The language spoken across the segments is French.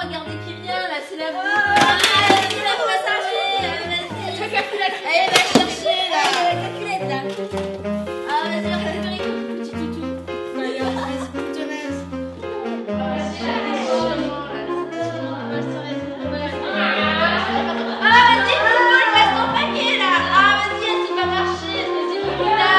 regardez qui vient, là, c'est la vie. Allez, la passager, vas-y. Allez, va chercher, là, la calculette, là. Ah, vas-y, récupérez le petit toutou. Allez, vas-y, boutonnaise. Ah, vas-y, Boubou, le reste en paquet, là. Ah, vas-y, elle s'est pas marcher. Vas-y, Boubou, là.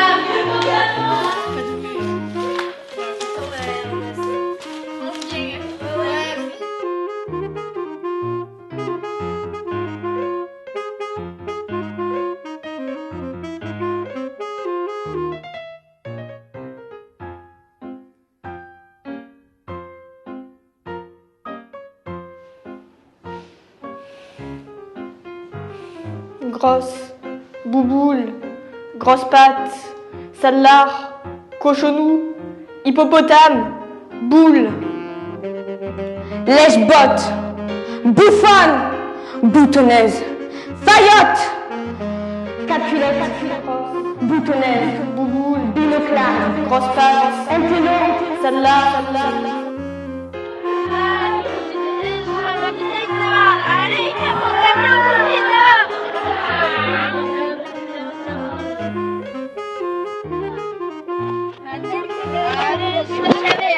Grosse, bouboule, grosse patte, salard, cochonou, hippopotame, boule, lèche-botte, bouffonne, boutonnaise, faillotte, capulette, boutonnaise, bouboule, binoclame, grosse patte, intello, salard, Allez, mon camion, vite. Allez, je te savais.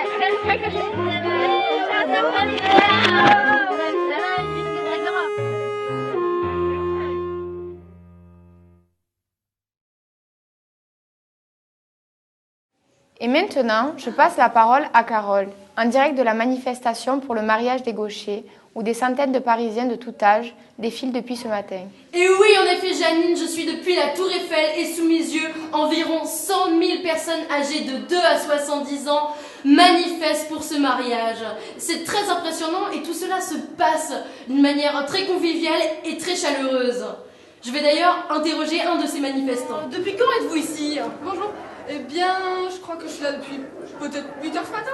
Et maintenant, je passe la parole à Carole, en direct de la manifestation pour le mariage des gauchers, où des centaines de Parisiens de tout âge défilent depuis ce matin. Et oui, en effet, Janine, je suis depuis la Tour Eiffel et sous mes yeux, environ 100 000 personnes âgées de 2 à 70 ans manifestent pour ce mariage. C'est très impressionnant et tout cela se passe d'une manière très conviviale et très chaleureuse. Je vais d'ailleurs interroger un de ces manifestants. Depuis quand êtes-vous ici? Bonjour. Eh bien, je crois que je suis là depuis peut-être 8 heures ce matin.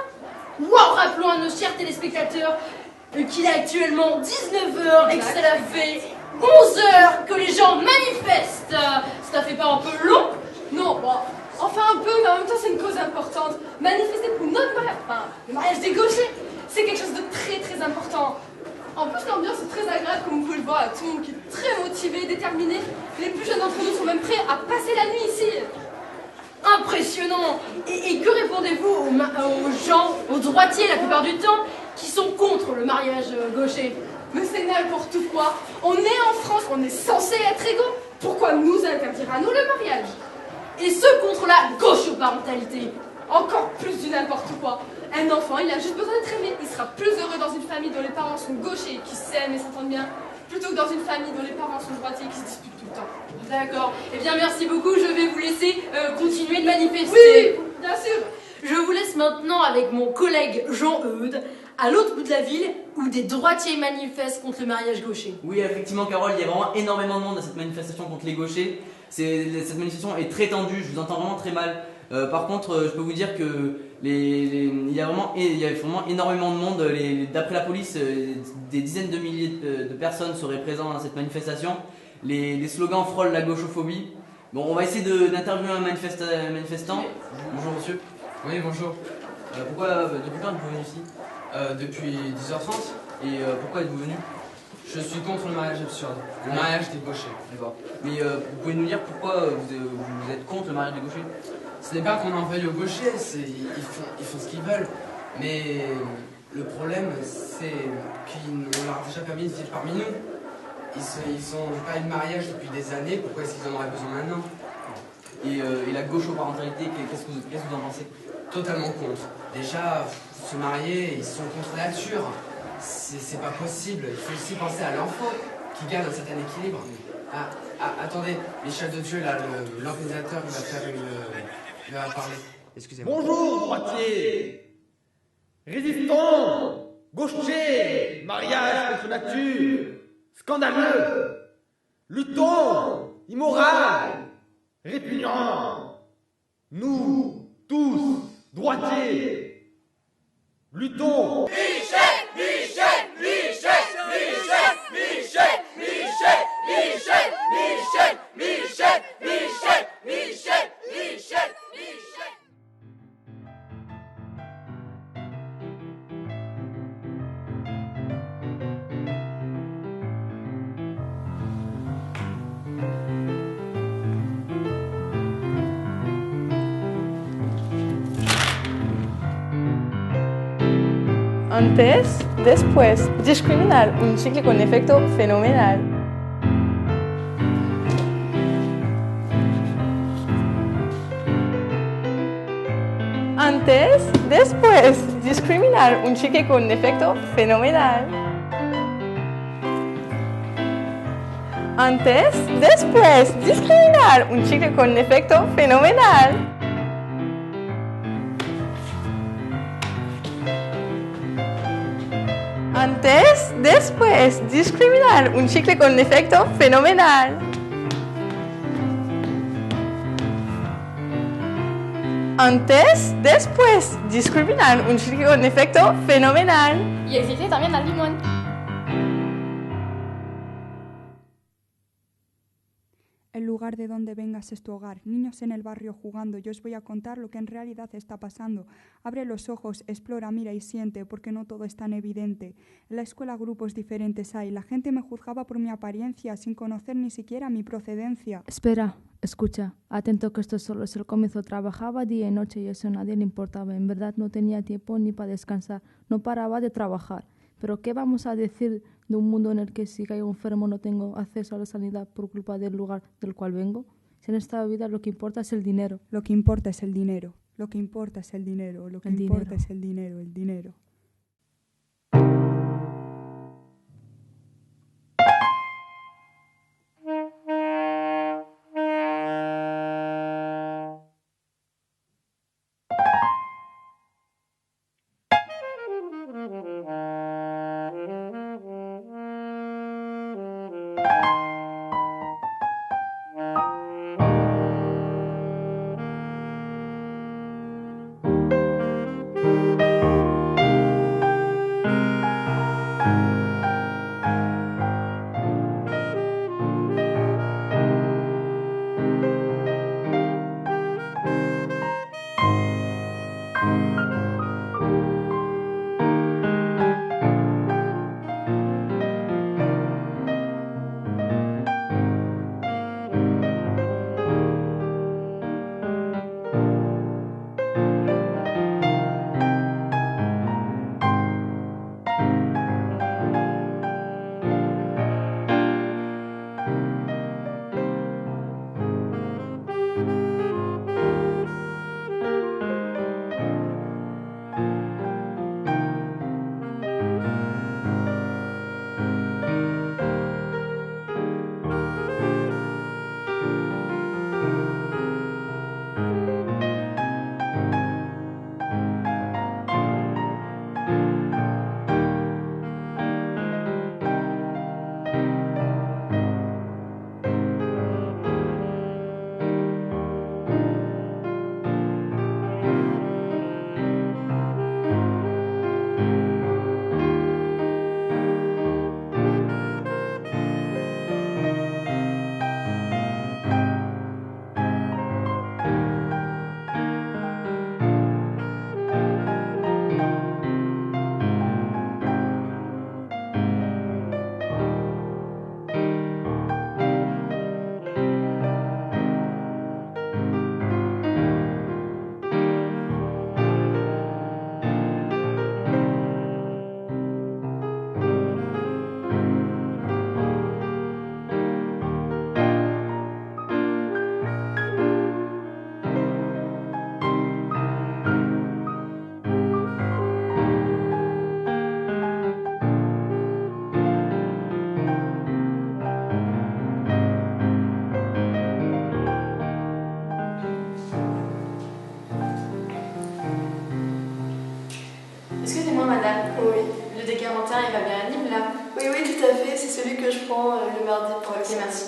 Wow, rappelons à nos chers téléspectateurs qu'il est actuellement 19h et que cela fait 11 heures que les gens manifestent. Ça fait pas un peu long? Non, bon, enfin un peu, mais en même temps c'est une cause importante. Manifester pour notre mariage, enfin le mariage des gauchers, c'est quelque chose de très très important. En plus l'ambiance est très agréable comme vous pouvez le voir, tout le monde qui est très motivé, déterminé. Les plus jeunes d'entre nous sont même prêts à passer la nuit ici. Impressionnant. Et que répondez-vous aux gens, aux droitiers la plupart du temps, qui sont contre le mariage gaucher? Mais c'est n'importe quoi. On est en France, on est censé être égaux. Pourquoi nous interdire à nous le mariage? Et ceux contre la gauche-parentalité? Encore plus du n'importe quoi. Un enfant, il a juste besoin d'être aimé. Il sera plus heureux dans une famille dont les parents sont gauchers et qui s'aiment et s'entendent bien, plutôt que dans une famille dont les parents sont droitiers et qui se disputent tout le temps. D'accord. Eh bien, merci beaucoup. Je vais vous laisser continuer de manifester. Oui, bien sûr. Je vous laisse maintenant avec mon collègue Jean-Eudes, à l'autre bout de la ville, où des droitiers manifestent contre le mariage gaucher. Oui, effectivement, Carole, il y a vraiment énormément de monde à cette manifestation contre les gauchers. Cette manifestation est très tendue, je vous entends vraiment très mal. Par contre, je peux vous dire que il y a vraiment énormément de monde. D'après la police, des dizaines de milliers de personnes seraient présentes dans cette manifestation. Les slogans frôlent la gauchophobie. Bon, on va essayer d'interviewer un manifestant. Bonjour monsieur. Oui, bonjour. Depuis quand êtes-vous venu ici? Depuis 10h30, Et pourquoi êtes-vous venu? je suis contre le mariage absurde, le mariage des gauchers. D'accord. Mais vous pouvez nous dire pourquoi vous êtes contre le mariage des gauchers? Ce n'est pas qu'on en veuille aux gauchers, ils font ce qu'ils veulent. Mais le problème, c'est qu'on leur a déjà permis de vivre parmi nous. Ils sont pas eu de mariage depuis des années, pourquoi est-ce qu'ils en auraient besoin maintenant? Et la gaucho-parentalité, qu'est-ce que vous en pensez? Totalement contre. Déjà, se marier, ils sont contre la nature. C'est pas possible. Il faut aussi penser à l'enfant qui garde un certain équilibre. Attendez, Michel de Dieu, là, l'organisateur, il va parler. Excusez-moi. Bonjour, droitier. Résistons. Gauchers. Mariage contre nature. Scandaleux. Luttons. Immoral. Répugnant. Nous, tous, droitiers. Luttons. Antes, después, discriminar, un chicle con efecto fenomenal. Antes, después, discriminar, un chicle con efecto fenomenal. Antes, después, discriminar, un chicle con efecto fenomenal. Antes, después, discriminar, un chicle con efecto fenomenal. Antes, después, discriminar, un chicle con efecto fenomenal. Y existe también al limón. El lugar de donde vengas es tu hogar. Niños en el barrio jugando. Yo os voy a contar lo que en realidad está pasando. Abre los ojos, explora, mira y siente, porque no todo es tan evidente. En la escuela grupos diferentes hay. La gente me juzgaba por mi apariencia, sin conocer ni siquiera mi procedencia. Espera, escucha, atento que esto solo es el comienzo. Trabajaba día y noche y eso a nadie le importaba. En verdad no tenía tiempo ni para descansar. No paraba de trabajar. Pero ¿qué vamos a decir de un mundo en el que si caigo enfermo no tengo acceso a la sanidad por culpa del lugar del cual vengo? Si en esta vida lo que importa es el dinero. Lo que importa es el dinero. Lo que importa es el dinero. Lo que importa es el dinero. El dinero. Excusez-moi madame. Oui. Le déguermantin il va bien à Nîmes là. Oui, oui, tout à fait. C'est celui que je prends le mardi pour Ok, merci.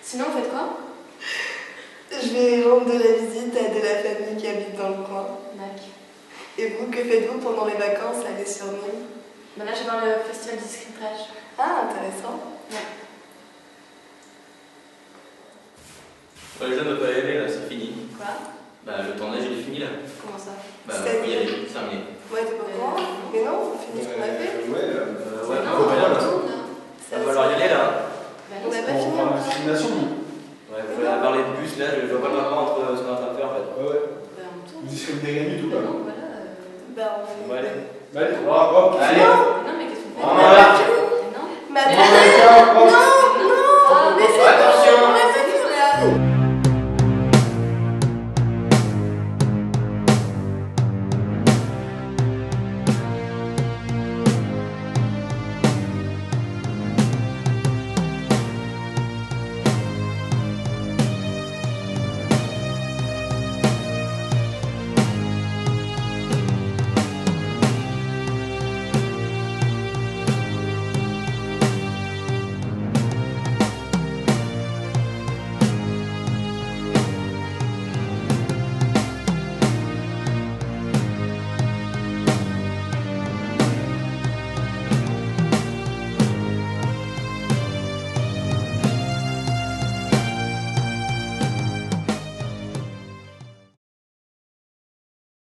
Sinon vous faites quoi? Je vais rendre de la visite à de la famille qui habite dans le coin. D'accord. Et vous, que faites-vous pendant les vacances, aller sur Nîmes? Là je vais voir le festival du scriptage. Ah, intéressant. Ouais. Les jeunes ne peuvent pas y aller là, c'est fini. Quoi? Bah le tournage il est fini là. Comment ça? Bah faut y aller, c'est terminé. Ouais, t'es pas au courant? Mais non, on finit ce qu'on a fait. Ouais, Non, faut pas y aller là. Ça, Va falloir y aller là. Bah on non, n'a pas fini encore. Ouais, faut aller parler de bus là, je vois pas le rapport entre ce qu'on est en train de faire en fait. Bah, on tourne. Vous discriminez rien du tout, Bah non, voilà. Bah, on On va aller. Allez. Non, mais qu'est-ce qu'on fait? Voilà. Non. Mais attends. Non.